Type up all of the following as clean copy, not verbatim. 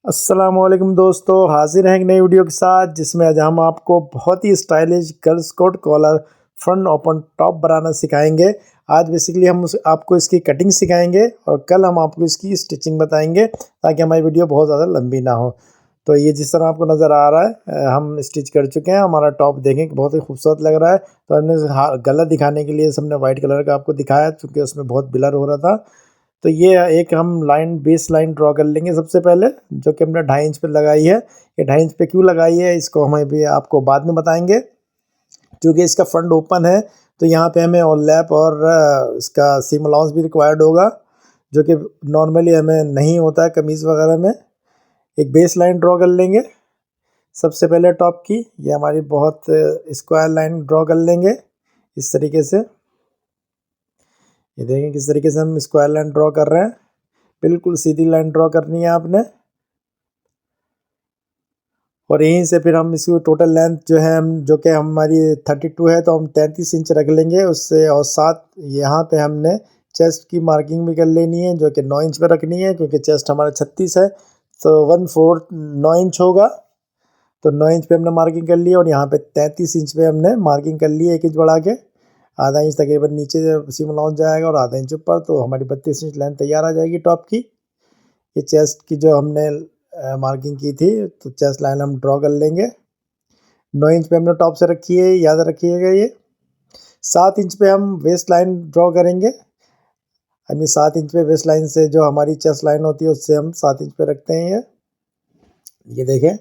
अस्सलामुअलैकुम दोस्तों, हाजिर हैं एक नई वीडियो के साथ जिसमें आज हम आपको बहुत ही stylish girls coat collar front open top बनाना सिखाएंगे। आज बेसिकली हम आपको इसकी कटिंग सिखाएंगे और कल हम आपको इसकी स्टिचिंग बताएंगे ताकि हमारी वीडियो बहुत ज़्यादा लंबी ना हो। तो ये जिस तरह आपको नज़र आ रहा है हम स्टिच कर चुके हैं। हमारा टॉप देखें कि बहुत ही खूबसूरत लग रहा है। तो हमने गला दिखाने के लिए हमने वाइट कलर का आपको दिखाया क्योंकि उसमें बहुत ब्लर हो रहा था। तो ये एक हम लाइन बेस लाइन ड्रॉ कर लेंगे सबसे पहले, जो कि हमने 2.5 इंच पे लगाई है। ये 2.5 इंच पे क्यों लगाई है इसको हम भी आपको बाद में बताएंगे। क्योंकि इसका फ्रंट ओपन है तो यहाँ पे हमें और लैप और इसका सीम अलाउंस भी रिक्वायर्ड होगा, जो कि नॉर्मली हमें नहीं होता है कमीज़ वगैरह में। एक बेस लाइन ड्रॉ कर लेंगे सबसे पहले टॉप की। ये हमारी बहुत स्क्वायर लाइन ड्रॉ कर लेंगे इस तरीके से। ये देखें किस तरीके से हम स्क्वायर लाइन ड्रॉ कर रहे हैं। बिल्कुल सीधी लाइन ड्रॉ करनी है आपने। और यहीं से फिर हम इसकी टोटल लेंथ जो है हम जो कि हमारी 32 है तो हम 33 इंच रख लेंगे उससे। और साथ यहाँ पे हमने चेस्ट की मार्किंग भी कर लेनी है जो कि 9 इंच पे रखनी है, क्योंकि चेस्ट हमारा 36 है तो 1/4 9 इंच होगा। तो 9 इंच पे हमने मार्किंग कर ली और यहाँ पे 33 इंच पे हमने मार्किंग कर ली है, 1 इंच बढ़ा के। आधा इंच तकरीबन नीचे सीम अलाउंस जाएगा और आधा इंच ऊपर, तो हमारी 32 इंच लेंथ तैयार आ जाएगी टॉप की। ये चेस्ट की जो हमने मार्किंग की थी तो चेस्ट लाइन हम ड्रॉ कर लेंगे। 9 इंच पे हमने टॉप से रखी है, याद रखिएगा। ये 7 इंच पे हम वेस्ट लाइन ड्रॉ करेंगे। हम ये 7 इंच पे वेस्ट लाइन से जो हमारी चेस्ट लाइन होती है उससे हम 7 इंच पे रखते हैं ये देखें।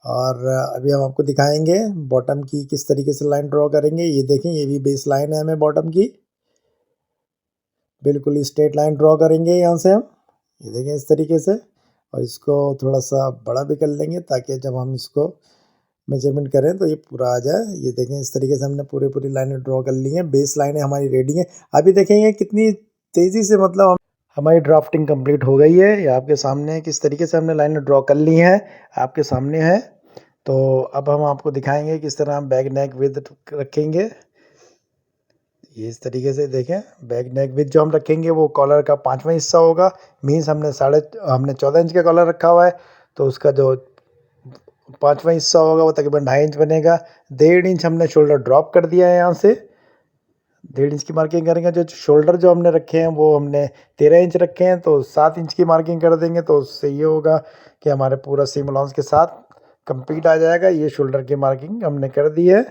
और अभी हम आपको दिखाएंगे बॉटम की किस तरीके से लाइन ड्रॉ करेंगे। ये देखें, ये भी बेस लाइन है हमें बॉटम की। बिल्कुल स्ट्रेट लाइन ड्रॉ करेंगे यहाँ से हम। ये देखें इस तरीके से। और इसको थोड़ा सा बड़ा भी कर लेंगे ताकि जब हम इसको मेजरमेंट करें तो ये पूरा आ जाए। ये देखें इस तरीके से हमने पूरी लाइनें ड्रॉ कर ली हैं। बेस लाइनें हमारी रेडी हैं। अभी देखेंगे कितनी तेज़ी से मतलब हमारी ड्राफ्टिंग कंप्लीट हो गई है। ये आपके सामने किस तरीके से हमने लाइनें ड्रॉ कर ली हैं, आपके सामने है। तो अब हम आपको दिखाएंगे किस तरह हम बैक नेक विद रखेंगे। ये इस तरीके से देखें, बैक नेक विद जो हम रखेंगे वो कॉलर का 5वां हिस्सा होगा। मीन्स हमने 14 इंच का कॉलर रखा हुआ है तो उसका जो 5वां हिस्सा होगा वो तकरीबन 2.5 इंच बनेगा। 1.5 इंच हमने शोल्डर ड्रॉप कर दिया है यहाँ से। 1.5 इंच की मार्किंग करेंगे। जो शोल्डर जो हमने रखे हैं वो हमने 13 इंच रखे हैं तो 7 इंच की मार्किंग कर देंगे। तो उससे ये होगा कि हमारे पूरा सीम अलाउंस के साथ कंप्लीट आ जाएगा। ये शोल्डर की मार्किंग हमने कर दी है।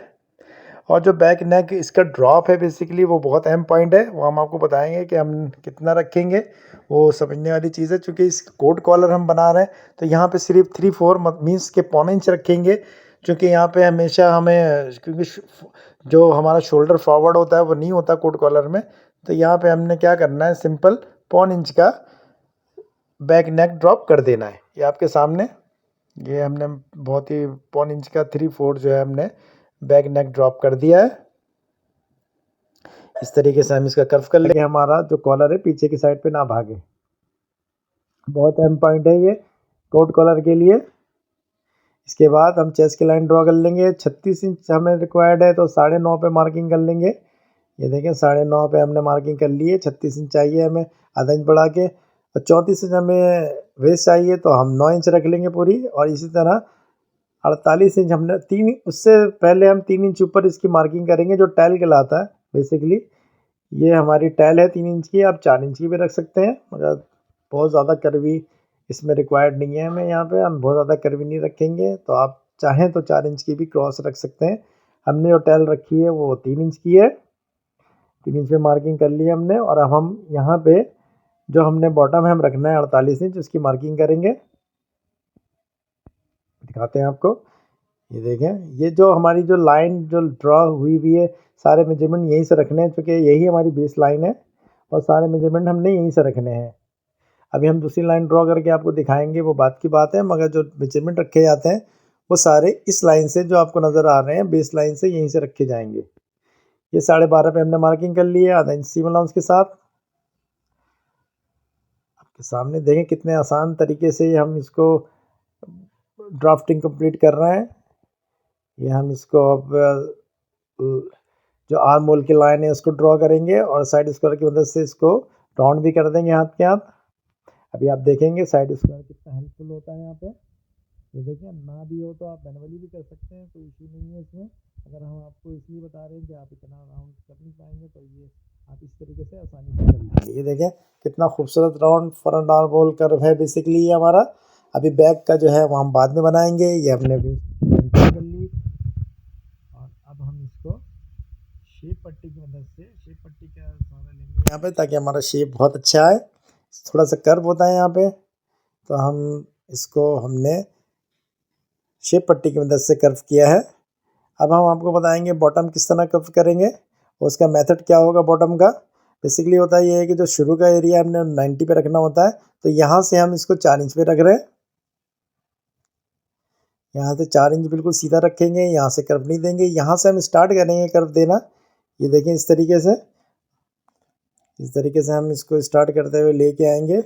और जो बैक नेक इसका ड्रॉप है बेसिकली वो बहुत अहम पॉइंट है, वो हम आपको बताएंगे कि हम कितना रखेंगे। वो समझने वाली चीज़ है चूँकि इस कोट कॉलर हम बना रहे हैं तो यहाँ पे सिर्फ 3/4 मीन्स के 1.25 इंच रखेंगे। क्योंकि यहाँ पे हमेशा हमें क्योंकि जो हमारा शोल्डर फॉरवर्ड होता है वो नहीं होता कोट कॉलर में। तो यहाँ पे हमने क्या करना है, सिंपल 1.25 इंच का बैक नेक ड्रॉप कर देना है। ये आपके सामने ये हमने बहुत ही 1.25 इंच का 3/4 जो है हमने बैक नेक ड्रॉप कर दिया है। इस तरीके से हम इसका कर्व कर लेंगे, हमारा जो कॉलर है पीछे की साइड पे ना भागे। बहुत अहम पॉइंट है ये कोट कॉलर के लिए। इसके बाद हम चेस्ट की लाइन ड्रॉ कर लेंगे। 36 इंच हमें रिक्वायर्ड है तो 9.5 पे मार्किंग कर लेंगे। ये देखें 9.5 पे हमने मार्किंग कर ली है। 36 इंच चाहिए हमें, आधा इंच बढ़ा के। और 34 इंच हमें वेस्ट चाहिए तो हम 9 इंच रख लेंगे पूरी। और इसी तरह 48 इंच हमने उससे पहले हम 3 इंच ऊपर इसकी मार्किंग करेंगे जो टैल कहलाता है बेसिकली। ये हमारी टैल है 3 इंच की, आप 4 इंच की भी रख सकते हैं, मगर बहुत ज़्यादा कर्वी इसमें रिक्वायर्ड नहीं है हमें। यहाँ पे हम बहुत ज़्यादा कर्वी नहीं रखेंगे तो आप चाहें तो 4 इंच की भी क्रॉस रख सकते हैं। हमने जो टैल रखी है वो 3 इंच की है। 3 इंच पे मार्किंग कर ली हमने। और अब हम यहाँ पे जो हमने बॉटम है हम रखना है 48 इंच, उसकी मार्किंग करेंगे। दिखाते हैं आपको। ये देखें, ये जो हमारी जो लाइन जो ड्रॉ हुई हुई है सारे मेजरमेंट यहीं से रखने हैं क्योंकि यही हमारी बेस लाइन है और सारे मेजरमेंट हमने यहीं से रखने हैं। अभी हम दूसरी लाइन ड्रॉ करके आपको दिखाएंगे, वो बात की बात है, मगर जो मेजरमेंट रखे जाते हैं वो सारे इस लाइन से जो आपको नज़र आ रहे हैं बेस लाइन से यहीं से रखे जाएंगे। ये 12.5 पे हमने मार्किंग कर ली है, आधा इंच सीम अलाउंस के साथ। आपके सामने देखें कितने आसान तरीके से हम इसको ड्राफ्टिंग कंप्लीट कर रहे हैं। ये हम इसको अब जो आर्म होल की लाइन है उसको ड्रॉ करेंगे और साइड स्क्वायर की मदद से इसको राउंड भी कर देंगे हाथ के हाथ। अभी आप देखेंगे साइड स्क्वायर कितना हेल्पफुल होता है यहाँ पे। ये देखिए, ना भी हो तो आप मैनुअली भी कर सकते हैं, कोई इशू नहीं है इसमें। अगर हम आपको इसलिए बता रहे हैं कि आप इतना राउंड कर नहीं पाएंगे, तो ये आप इस तरीके से आसानी से कर लेंगे। ये देखें कितना खूबसूरत round front arm roll curve है बेसिकली ये हमारा। अभी बैक का जो है वो हम बाद में बनाएंगे। ये हमने भी कर ली, और अब हम इसको शेप पट्टी की मदद से शेप पट्टी का सहारा लेंगे यहाँ पे, ताकि हमारा शेप बहुत अच्छा आए। थोड़ा सा कर्व होता है यहाँ पे, तो हम इसको हमने शेप पट्टी की मदद से कर्व किया है। अब हम आपको बताएंगे बॉटम किस तरह कर्व करेंगे, और उसका मेथड क्या होगा बॉटम का। बेसिकली होता है ये है कि जो शुरू का एरिया हमने 90 पे रखना होता है, तो यहाँ से हम इसको 4 इंच पे रख रहे हैं। यहाँ से 4 इंच बिल्कुल सीधा रखेंगे, यहाँ से कर्व नहीं देंगे। यहाँ से हम स्टार्ट करेंगे कर्व देना। ये देखें इस तरीके से हम इसको स्टार्ट करते हुए लेके आएंगे,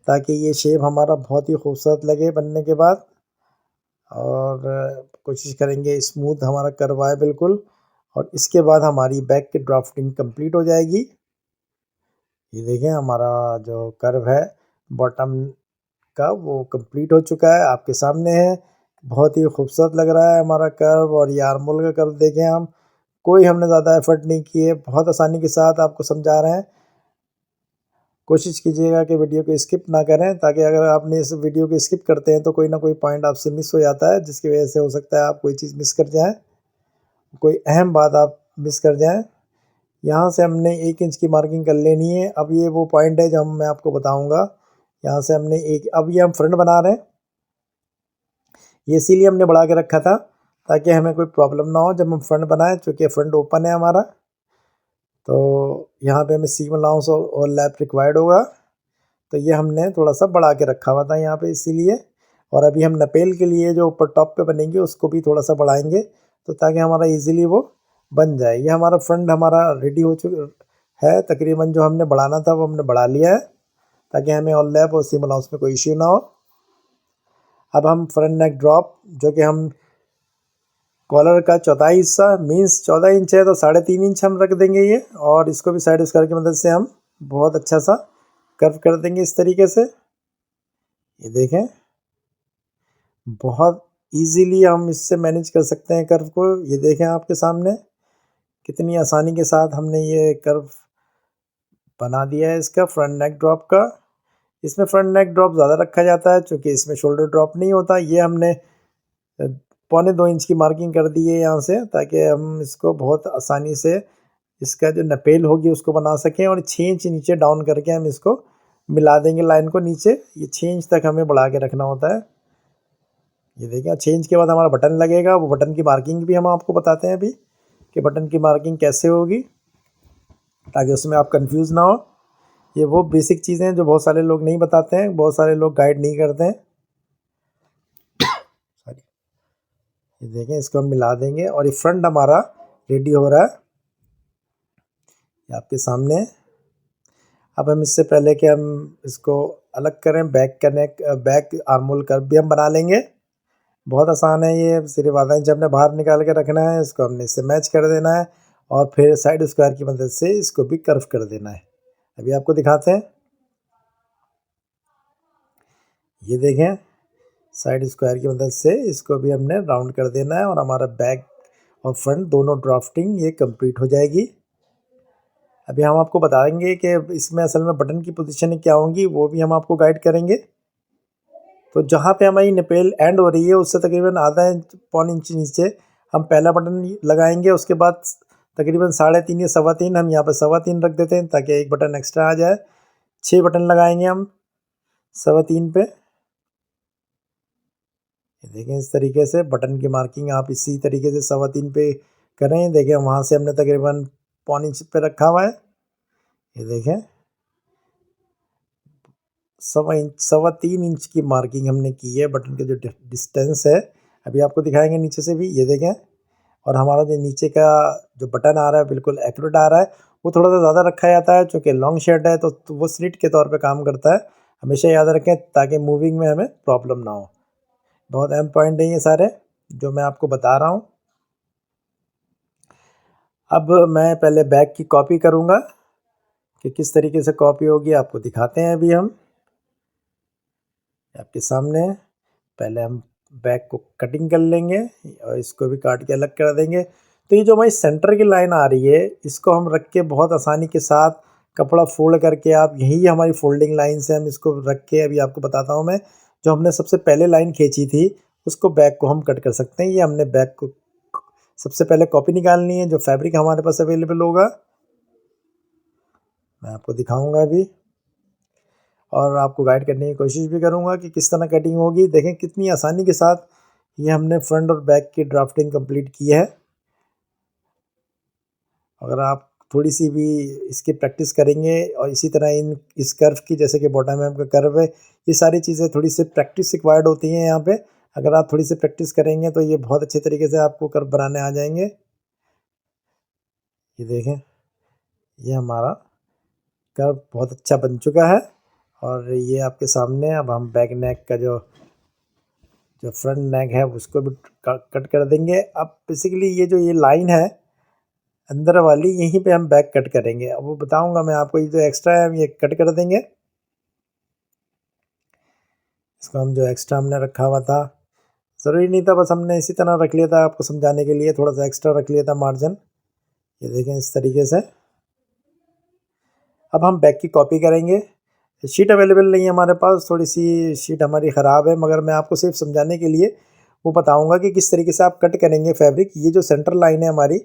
ताकि ये शेप हमारा बहुत ही खूबसूरत लगे बनने के बाद। और कोशिश करेंगे स्मूथ हमारा कर्व आए बिल्कुल। और इसके बाद हमारी बैक की ड्राफ्टिंग कंप्लीट हो जाएगी। ये देखें हमारा जो कर्व है बॉटम का वो कंप्लीट हो चुका है, आपके सामने है। बहुत ही खूबसूरत लग रहा है हमारा कर्व। और ये आर्म होल का कर्व देखें, हम कोई हमने ज़्यादा एफर्ट नहीं किए, बहुत आसानी के साथ आपको समझा रहे हैं। कोशिश कीजिएगा कि वीडियो को स्किप ना करें, ताकि अगर आपने इस वीडियो को स्किप करते हैं तो कोई ना कोई पॉइंट आपसे मिस हो जाता है, जिसकी वजह से हो सकता है आप कोई चीज़ मिस कर जाएं, कोई अहम बात आप मिस कर जाएं। यहाँ से हमने 1 इंच की मार्किंग कर लेनी है। अब ये वो पॉइंट है जो मैं आपको बताऊँगा। यहाँ से हमने अब ये हम फ्रंट बना रहे हैं। ये इसीलिए हमने बढ़ा के रखा था ताकि हमें कोई प्रॉब्लम ना हो जब हम फ्रंट बनाएं, चूँकि फ्रंट ओपन है हमारा। तो यहाँ पे हमें सीम अलाउंस और लैप रिक्वायर्ड होगा, तो ये हमने थोड़ा सा बढ़ा के रखा हुआ था यहाँ पे इसीलिए। और अभी हम नपेल के लिए जो ऊपर टॉप पे बनेंगे उसको भी थोड़ा सा बढ़ाएंगे, तो ताकि हमारा इजीली वो बन जाए। ये हमारा फ्रंट हमारा रेडी हो चुका है तकरीबन। जो हमने बढ़ाना था वो हमने बढ़ा लिया है, ताकि हमें और लैप और सीम अलाउंस में कोई इश्यू ना हो। अब हम फ्रंट नेक ड्रॉप, जो कि हम कॉलर का चौथाई हिस्सा मीन्स 14 इंच है, तो 3.5 इंच हम रख देंगे ये। और इसको भी साइड स्क्वायर की मदद से हम बहुत अच्छा सा कर्व कर देंगे इस तरीके से। ये देखें बहुत इजीली हम इससे मैनेज कर सकते हैं कर्व को। ये देखें आपके सामने कितनी आसानी के साथ हमने ये कर्व बना दिया है इसका फ्रंट नेक ड्रॉप का। इसमें फ्रंट नेक ड्रॉप ज़्यादा रखा जाता है, क्योंकि इसमें शोल्डर ड्रॉप नहीं होता। ये हमने 1.25 इंच की मार्किंग कर दी है यहाँ से, ताकि हम इसको बहुत आसानी से इसका जो नपेल होगी उसको बना सकें। और 6 इंच नीचे डाउन करके हम इसको मिला देंगे लाइन को नीचे। ये 6 इंच तक हमें बढ़ा के रखना होता है। ये देखिए 6 इंच के बाद हमारा बटन लगेगा। वो बटन की मार्किंग भी हम आपको बताते हैं अभी कि बटन की मार्किंग कैसे होगी, ताकि उसमें आप कंफ्यूज ना हो। ये वो बेसिक चीज़ें हैं जो बहुत सारे लोग नहीं बताते हैं, बहुत सारे लोग गाइड नहीं करते हैं। सॉरी, ये देखें इसको हम मिला देंगे और ये फ्रंट हमारा रेडी हो रहा है, ये आपके सामने है। अब हम इससे पहले कि हम इसको अलग करें, बैक का नेक बैक आर्म होल कर्व भी हम बना लेंगे। बहुत आसान है ये, सिर्फ आधा इंच हमने बाहर निकाल के रखना है, इसको हमने इससे मैच कर देना है और फिर साइड स्क्वायर की मदद से इसको भी कर्व कर देना है। अभी आपको दिखाते हैं। ये देखें साइड स्क्वायर की मदद से इसको भी हमने राउंड कर देना है, और हमारा बैक और फ्रंट दोनों ड्राफ्टिंग ये कंप्लीट हो जाएगी। अभी हम आपको बताएंगे कि इसमें असल में बटन की पोजीशन क्या होंगी, वो भी हम आपको गाइड करेंगे। तो जहाँ पे हमारी नपेल एंड हो रही है उससे तकरीबन आधा इंच 1.25 इंच नीचे हम पहला बटन लगाएंगे। उसके बाद तकरीबन 3.5 या 3.25 हम यहाँ पर 3.25 रख देते हैं, ताकि एक बटन एक्स्ट्रा आ जाए। 6 बटन लगाएंगे हम 3.25 पे। ये देखें इस तरीके से बटन की मार्किंग आप इसी तरीके से 3.25 पे करें। देखें वहाँ से हमने तकरीबन 1.25 इंच पे रखा हुआ है। ये देखें 3.25 इंच की मार्किंग हमने की है बटन के जो डिस्टेंस है। अभी आपको दिखाएंगे नीचे से भी, ये देखें। और हमारा जो नीचे का जो बटन आ रहा है बिल्कुल एक्यूरेट आ रहा है। वो थोड़ा सा ज़्यादा रखा जाता है क्योंकि लॉन्ग शर्ट है, तो वो स्लिट के तौर पे काम करता है। हमेशा याद रखें ताकि मूविंग में हमें प्रॉब्लम ना हो। बहुत अहम पॉइंट है ये सारे जो मैं आपको बता रहा हूँ। अब मैं पहले बैक की कॉपी करूँगा कि किस तरीके से कॉपी होगी, आपको दिखाते हैं अभी हम। आपके सामने। पहले हम बैक को कटिंग कर लेंगे और इसको भी काट के अलग कर देंगे। तो ये जो हमारी सेंटर की लाइन आ रही है, इसको हम रख के बहुत आसानी के साथ कपड़ा फोल्ड करके, आप यही हमारी फोल्डिंग लाइन से हम इसको रख के, अभी आपको बताता हूँ मैं, जो हमने सबसे पहले लाइन खींची थी उसको बैक को हम कट कर सकते हैं। ये हमने बैक को सबसे पहले कॉपी निकालनी है, जो फैब्रिक हमारे पास अवेलेबल होगा मैं आपको दिखाऊंगा अभी, और आपको गाइड करने की कोशिश भी करूंगा कि किस तरह कटिंग होगी। देखें कितनी आसानी के साथ ये हमने फ्रंट और बैक की ड्राफ्टिंग कंप्लीट की है। अगर आप थोड़ी सी भी इसकी प्रैक्टिस करेंगे और इसी तरह इस कर्व की, जैसे कि बॉटम में आपका कर्व है, ये सारी चीज़ें थोड़ी सी प्रैक्टिस रिक्वायर्ड होती हैं यहाँ पे। अगर आप थोड़ी सी प्रैक्टिस करेंगे तो ये बहुत अच्छे तरीके से आपको कर्व बनाने आ जाएंगे। ये देखें, ये हमारा कर्व बहुत अच्छा बन चुका है। और ये आपके सामने, अब हम बैक नेक का जो फ्रंट नेक है उसको भी कट कर देंगे। अब बेसिकली ये जो ये लाइन है अंदर वाली, यहीं पे हम बैक कट करेंगे। अब वो बताऊंगा मैं आपको, ये जो एक्स्ट्रा है हम ये कट कर देंगे। इसको हम जो एक्स्ट्रा हमने रखा हुआ था, ज़रूरी नहीं था, बस हमने इसी तरह रख लिया था आपको समझाने के लिए, थोड़ा सा एक्स्ट्रा रख लिया था मार्जिन। ये देखें इस तरीके से। अब हम बैक की कॉपी करेंगे। शीट अवेलेबल नहीं है हमारे पास, थोड़ी सी शीट हमारी ख़राब है, मगर मैं आपको सिर्फ समझाने के लिए वो बताऊंगा कि किस तरीके से आप कट करेंगे फैब्रिक। ये जो सेंटर लाइन है हमारी,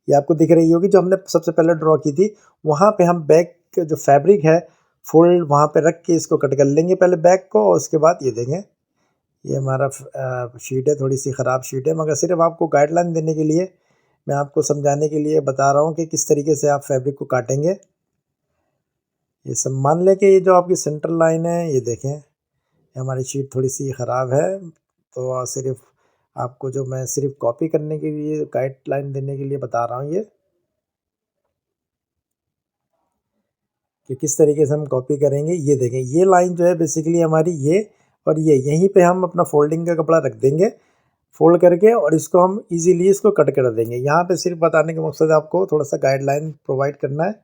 ये आपको दिख रही होगी, जो हमने सबसे पहले ड्रॉ की थी, वहाँ पे हम बैक जो फैब्रिक है फोल्ड वहाँ पे रख के इसको कट कर लेंगे पहले बैक को। और उसके बाद ये देखें, ये हमारा शीट है, थोड़ी सी ख़राब शीट है, मगर सिर्फ आपको गाइडलाइन देने के लिए, मैं आपको समझाने के लिए बता रहा हूँ कि किस तरीके से आप फैब्रिक को काटेंगे। ये सब मान लें कि ये जो आपकी सेंटर लाइन है, ये देखें, ये हमारी शीट थोड़ी सी ख़राब है। तो सिर्फ आपको जो मैं सिर्फ कॉपी करने के लिए, गाइडलाइन देने के लिए बता रहा हूँ ये, कि किस तरीके से हम कॉपी करेंगे। ये देखें, ये लाइन जो है बेसिकली हमारी ये, और ये यहीं पे हम अपना फोल्डिंग का कपड़ा रख देंगे फोल्ड करके, और इसको हम इजीली इसको कट कर देंगे। यहाँ पे सिर्फ बताने का मकसद आपको थोड़ा सा गाइडलाइन प्रोवाइड करना है।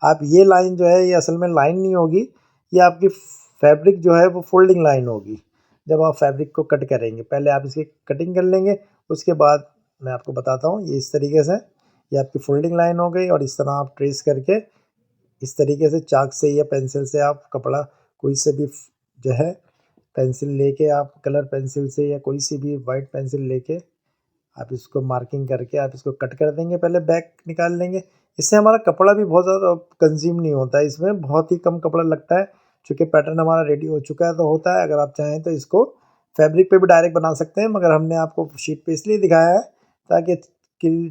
आप ये लाइन जो है, ये असल में लाइन नहीं होगी, ये आपकी फैब्रिक जो है वो फोल्डिंग लाइन होगी। जब आप फैब्रिक को कट करेंगे, पहले आप इसकी कटिंग कर लेंगे, उसके बाद मैं आपको बताता हूँ। ये इस तरीके से ये आपकी फोल्डिंग लाइन हो गई, और इस तरह आप ट्रेस करके इस तरीके से चाक से या पेंसिल से आप कपड़ा, कोई से भी जो है पेंसिल लेके, आप कलर पेंसिल से या कोई सी भी वाइट पेंसिल लेके आप इसको मार्किंग करके आप इसको कट कर देंगे। पहले बैक निकाल लेंगे। इससे हमारा कपड़ा भी बहुत ज़्यादा कंज्यूम नहीं होता है, इसमें बहुत ही कम कपड़ा लगता है। चूँकि पैटर्न हमारा रेडी हो चुका है तो होता है, अगर आप चाहें तो इसको फैब्रिक पे भी डायरेक्ट बना सकते हैं, मगर हमने आपको शीट पे इसलिए दिखाया है ताकि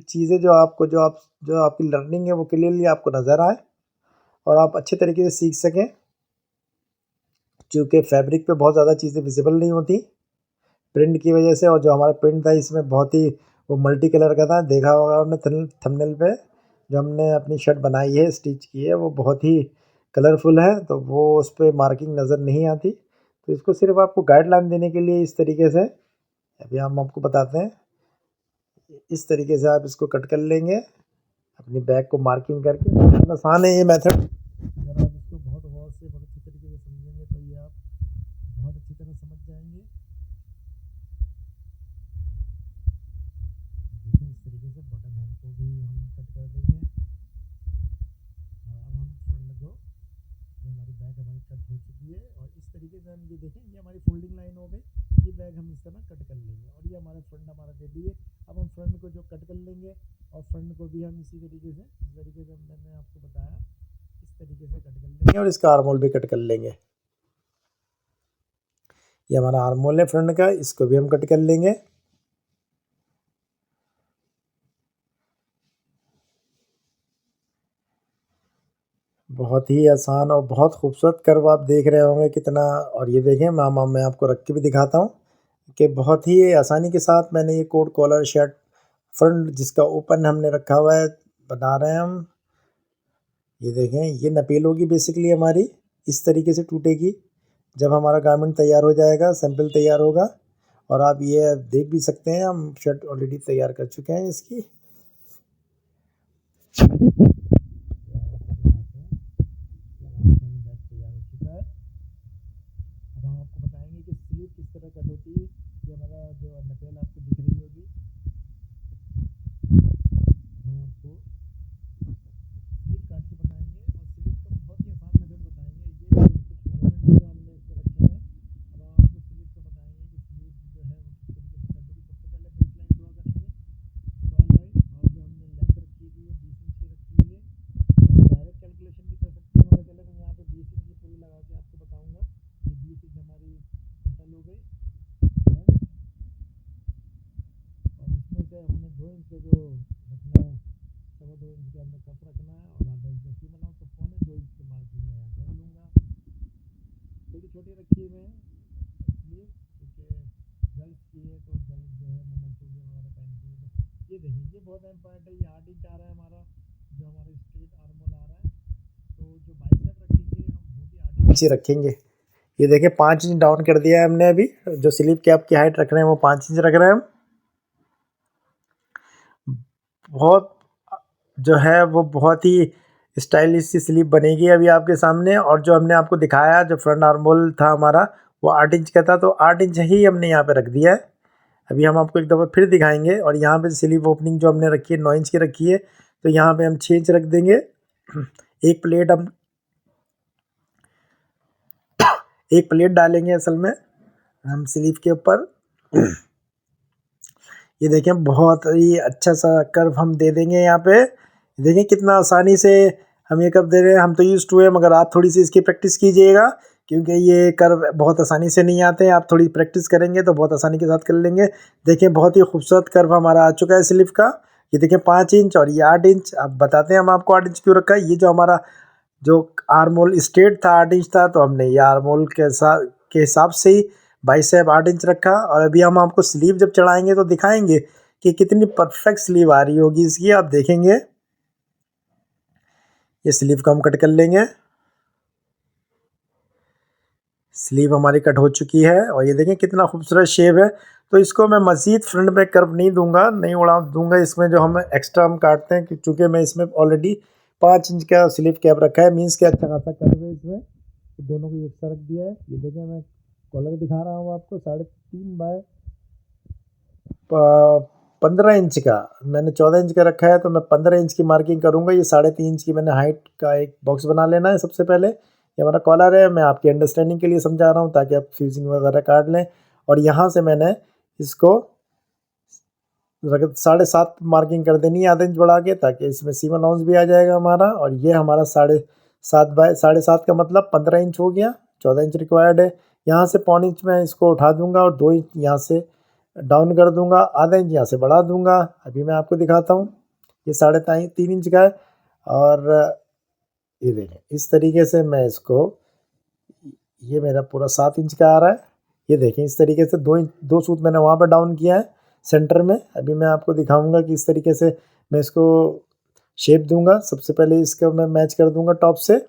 चीज़ें जो आपकी लर्निंग है वो क्लियरली आपको नज़र आए और आप अच्छे तरीके से सीख सकें। चूँकि फैब्रिक पे बहुत ज़्यादा चीज़ें विजिबल नहीं होती प्रिंट की वजह से, और जो हमारा प्रिंट था इसमें बहुत ही वो मल्टी कलर का था। देखा होगा आपने थंबनेल पे, जो हमने अपनी शर्ट बनाई है, स्टिच की है, वो बहुत ही कलरफुल है, तो वो उस पर मार्किंग नज़र नहीं आती। तो इसको सिर्फ आपको गाइडलाइन देने के लिए इस तरीके से अभी हम आपको बताते हैं। इस तरीके से आप इसको कट कर लेंगे अपनी बैक को मार्किंग करके। बहुत आसान है ये मेथड। अगर आप इसको बहुत गौर से, बहुत अच्छी तरीके से समझेंगे तो ये आप बहुत अच्छी तरह समझ जाएंगे। देखिए इस तरीके से बटन हैम को भी हम कट कर देंगे। और अब हम फ्रंट को, ये हमारी बैक हमारी कट हो चुकी है, और इस तरीके से हम ये देखें, ये हमारी फोल्डिंग लाइन हो गई। ये बैक हम इस तरह कट कर लेंगे, और ये हमारा फ्रंट हमारा रेडी है। अब हम फ्रंट को जो कट कर लेंगे, और फ्रंट को भी हम इसी तरीके से, जिस तरीके से मैंने आपको बताया, इस तरीके से कट कर लेंगे, और इसका आर्म होल भी कट कर लेंगे। ये हमारा आर्म होल है फ्रंट का, इसको भी हम कट कर लेंगे। बहुत ही आसान और बहुत खूबसूरत कर्व आप देख रहे होंगे कितना। और ये देखें, मैं आपको रख के भी दिखाता हूँ कि बहुत ही आसानी के साथ मैंने ये कोट कॉलर शर्ट फ्रंट, जिसका ओपन हमने रखा हुआ है, बना रहे हैं हम। ये देखें, ये नपेल होगी बेसिकली हमारी, इस तरीके से टूटेगी जब हमारा गारमेंट तैयार हो जाएगा, सैंपल तैयार होगा। और आप ये देख भी सकते हैं, हम शर्ट ऑलरेडी तैयार कर चुके हैं इसकी। तैयार हो चुका है। अब हम आपको बताएंगे कि स्लीव किस तरह कट होती है। ये हमारा जो नकेल आपको दिख रही होगी, हम आपको स्लीव काट के बताएंगे और स्लीव का बहुत ही आसान मेथड बताएंगे। ये कुछ मेजरमेंट जो हमने इसमें रखे हैं, अब हम आपको स्लीव का बताएंगे कि स्लीव जो है वो किस तरीके से कट होगी। सबसे पहले बेस लाइन ड्रॉ करेंगे, स्क्वायर लाइन, और जो हमने लेंथ रखी हुई है 20 इंच की रखी हुई है, और डायरेक्ट कैलकुलेशन भी कर सकते हैं, मगर चले मैं यहाँ पे 20 इंच की पूरी लगा के आपको बताऊंगा। ये 20 इंच हमारी टोटल हो गई, और इसमें से हमने 2 इंच का जो रखना है, 2.25 इंच का हमने कप रखना है, और आधा इंच का सी बनाओ, तो 2.25 इंच की मार्किंग में यहाँ कर लूँगा। छोटी छोटी रखी हुई है इसलिए क्योंकि गर्ल्स की है, तो गर्ल्स जो है नॉर्मल चीज़ें वगैरह पहनती है। तो ये देखिए, ये बहुत इम्पोर्टेंट है। ये 8 इंच आ रहा है हमारा, जो हमारा स्ट्रेट आर्म होल आ रहा है। तो जो बाइसेप रखेंगे हम वो भी 8 इंच ही रखेंगे। ये देखिए 5 इंच डाउन कर दिया है हमने अभी। जो स्लीव कैप की हाइट रख रहे हैं वो 5 इंच रख रहे हैं हम। बहुत जो है वो बहुत ही स्टाइलिश सी स्लीव बनेगी अभी आपके सामने। और जो हमने आपको दिखाया, जो फ्रंट आर्म होल था हमारा वो 8 इंच का था, तो 8 इंच ही हमने यहाँ पे रख दिया है। अभी हम आपको एक दफ़ा फिर दिखाएंगे। और यहाँ पे स्लीव ओपनिंग जो हमने रखी है 9 इंच की रखी है, तो यहाँ पे हम 6 इंच रख देंगे। एक प्लेट डालेंगे असल में हम स्लीव के ऊपर। ये देखें, बहुत ही अच्छा सा कर्व हम दे देंगे यहाँ पे। देखें कितना आसानी से हम ये कर्व दे रहे हैं। हम तो यूज़ टू है, मगर आप थोड़ी सी इसकी प्रैक्टिस कीजिएगा, क्योंकि ये कर्व बहुत आसानी से नहीं आते हैं। आप थोड़ी प्रैक्टिस करेंगे तो बहुत आसानी के साथ कर लेंगे। देखें बहुत ही खूबसूरत कर्व हमारा आ चुका है स्लीव का। ये देखें 5 इंच और ये 8 इंच। अब बताते हैं हम आपको 8 इंच क्यों रखा है। ये जो हमारा जो आर्म होल स्ट्रेट था 8 इंच था, तो हमने ये आर्म होल के हिसाब से ही बाइसेप 8 इंच रखा। और अभी हम आपको स्लीव जब चढ़ाएंगे तो दिखाएंगे कि कितनी परफेक्ट स्लीव आ रही होगी इसकी। आप देखेंगे ये स्लीव को हम कट कर लेंगे। स्लीव हमारी कट हो चुकी है और ये देखें कितना खूबसूरत शेप है। तो इसको मैं मज़ीद फ्रंट में कर्व नहीं दूंगा, नहीं उड़ा दूंगा इसमें। जो हम एक्स्ट्रा हम काटते हैं, चूँकि मैं इसमें ऑलरेडी 5 इंच का स्लीव कैप रखा है, मीन्स के अच्छा खासा कर्व है इसमें, तो दोनों को एक सा रख दिया है। ये देखें मैं कॉलर दिखा रहा हूँ आपको 3.5 बाय 15 इंच का। मैंने 14 इंच का रखा है, तो मैं 15 इंच की मार्किंग करूँगा। ये 3.5 इंच की मैंने हाइट का एक बॉक्स बना लेना है सबसे पहले। ये हमारा कॉलर है, मैं आपकी अंडरस्टैंडिंग के लिए समझा रहा हूँ ताकि आप फ्यूजिंग वगैरह काट लें। और यहाँ से मैंने इसको 7.5 मार्किंग कर देनी है, आधा इंच बढ़ा के, ताकि इसमें सीमा नॉन्स भी आ जाएगा हमारा। और ये हमारा 7.5 बाय 7.5 का मतलब 15 इंच हो गया। 14 इंच रिक्वायर्ड है। यहाँ से 1.25 इंच मैं इसको उठा दूंगा और 2 इंच यहाँ से डाउन कर दूंगा, आधा इंच यहाँ से बढ़ा दूंगा। अभी मैं आपको दिखाता हूँ। ये 3.5 इंच का है। और ये देखें इस तरीके से मैं इसको, ये मेरा पूरा 7 इंच का आ रहा है। ये देखें इस तरीके से 2 सूत मैंने वहाँ पर डाउन किया है सेंटर में। अभी मैं आपको दिखाऊंगा कि इस तरीके से मैं इसको शेप दूंगा। सबसे पहले इसका मैं मैच कर दूंगा टॉप से,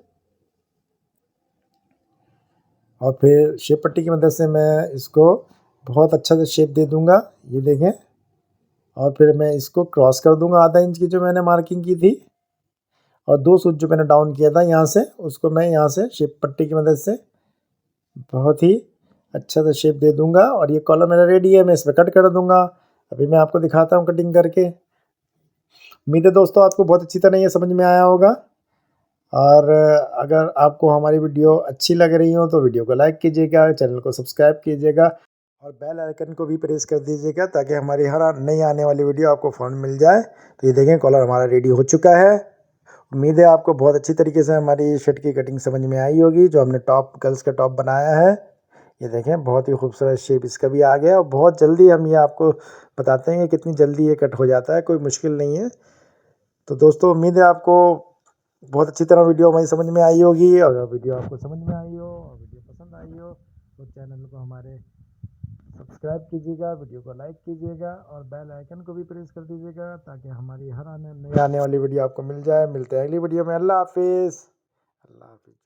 और फिर शेप पट्टी की मदद से मैं इसको बहुत अच्छा से शेप दे दूंगा। ये देखें, और फिर मैं इसको क्रॉस कर दूंगा आधा इंच की जो मैंने मार्किंग की थी, और 2 सूत जो मैंने डाउन किया था यहाँ से, उसको मैं यहाँ से शेप पट्टी की मदद से बहुत ही अच्छा सा शेप दे दूंगा। और ये कॉलर मेरा रेडी है, मैं इस पर कट कर दूंगा। अभी मैं आपको दिखाता हूँ कटिंग करके। उम्मीद है दोस्तों आपको बहुत अच्छी तरह ये समझ में आया होगा। और अगर आपको हमारी वीडियो अच्छी लग रही हो तो वीडियो को लाइक कीजिएगा, चैनल को सब्सक्राइब कीजिएगा, और बेल आइकन को भी प्रेस कर दीजिएगा, ताकि हमारी हर नई आने वाली वीडियो आपको फ़ौरन मिल जाए। तो ये देखें कॉलर हमारा रेडी हो चुका है। उम्मीद है आपको बहुत अच्छी तरीके से हमारी शर्ट की कटिंग समझ में आई होगी, जो हमने टॉप गर्ल्स का टॉप बनाया है। ये देखें बहुत ही खूबसूरत शेप इसका भी आ गया, और बहुत जल्दी हम ये आपको बताते हैं कि कितनी जल्दी ये कट हो जाता है, कोई मुश्किल नहीं है। तो दोस्तों उम्मीद है आपको बहुत अच्छी तरह वीडियो हमारी समझ में आई होगी। अगर वीडियो आपको समझ में आई हो और वीडियो पसंद आई हो तो चैनल को हमारे सब्सक्राइब कीजिएगा, वीडियो को लाइक कीजिएगा, और बेल आइकन को भी प्रेस कर दीजिएगा, ताकि हमारी हर नई आने वाली वीडियो आपको मिल जाए। मिलते हैं अगली वीडियो में। अल्लाह हाफिज़। अल्लाह हाफिज़।